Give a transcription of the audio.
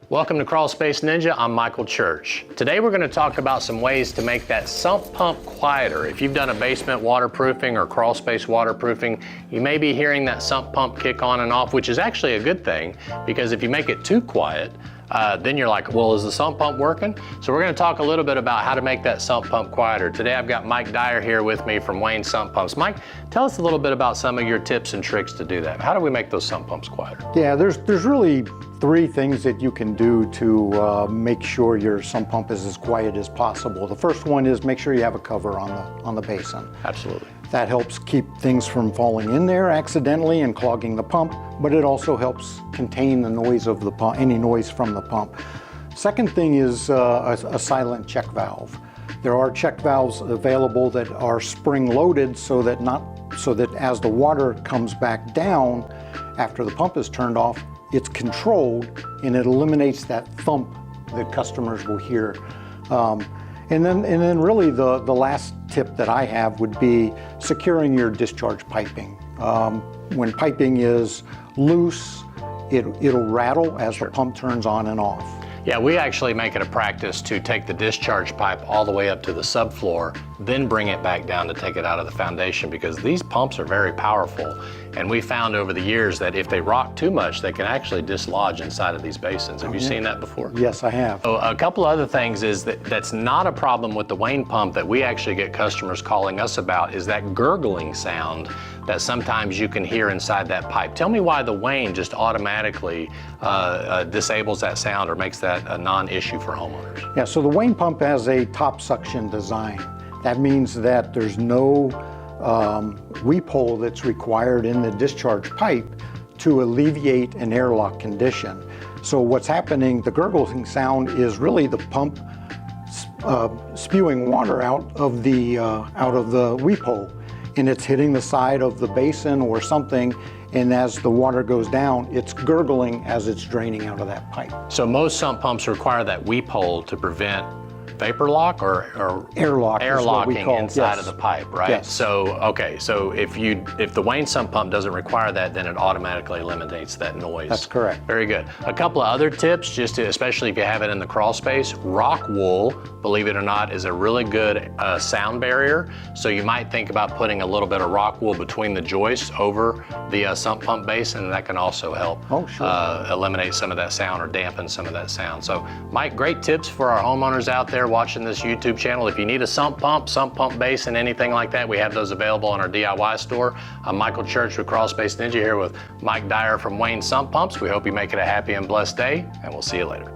Welcome to Crawl Space Ninja. I'm Michael Church. Today we're going to talk about some ways to make that sump pump quieter. If you've done a basement waterproofing or crawl space waterproofing, you may be hearing that sump pump kick on and off, which is actually a good thing, because if you make it too quiet, then you're like, well, is the sump pump working? So we're going to talk a little bit about how to make that sump pump quieter. Today I've got Mike Dyer here with me from Wayne Sump Pumps. Mike, tell us a little bit about some of your tips and tricks to do that. How do we make those sump pumps quieter? Yeah, there's really three things that you can do to make sure your sump pump is as quiet as possible. The first one is make sure you have a cover on the basin. Absolutely. That helps keep things from falling in there accidentally and clogging the pump, but it also helps contain the noise of the pump, any noise from the pump. Second thing is a silent check valve. There are check valves available that are spring loaded so that as the water comes back down after the pump is turned off, it's controlled and it eliminates that thump that customers will hear. And then really the last tip that I have would be securing your discharge piping. When piping is loose, it'll rattle as the pump turns on and off. Yeah, we actually make it a practice to take the discharge pipe all the way up to the subfloor, then bring it back down to take it out of the foundation, because these pumps are very powerful. And we found over the years that if they rock too much, they can actually dislodge inside of these basins. Have you seen that before? Yes, I have. So a couple other things is that's not a problem with the Wayne pump that we actually get customers calling us about, is that gurgling sound that sometimes you can hear inside that pipe. Tell me why the Wayne just automatically disables that sound or makes that a non-issue for homeowners. Yeah, so the Wayne pump has a top suction design. That means that there's no weep hole that's required in the discharge pipe to alleviate an airlock condition. So what's happening, the gurgling sound is really the pump spewing water out of the weep hole, and it's hitting the side of the basin or something, and as the water goes down, it's gurgling as it's draining out of that pipe. So most sump pumps require that weep hole to prevent vapor lock or airlocking inside of the pipe, right? Yes. So, okay, so if the Wayne sump pump doesn't require that, then it automatically eliminates that noise. That's correct. Very good. A couple of other tips, especially if you have it in the crawl space, rock wool, believe it or not, is a really good sound barrier. So you might think about putting a little bit of rock wool between the joists over the sump pump basin, and that can also help eliminate some of that sound or dampen some of that sound. So Mike, great tips for our homeowners out there watching this YouTube channel. If you need a sump pump basin, anything like that, we have those available on our DIY store. I'm Michael Church with Crawl Space Ninja here with Mike Dyer from Wayne Sump Pumps. We hope you make it a happy and blessed day, and we'll see you later.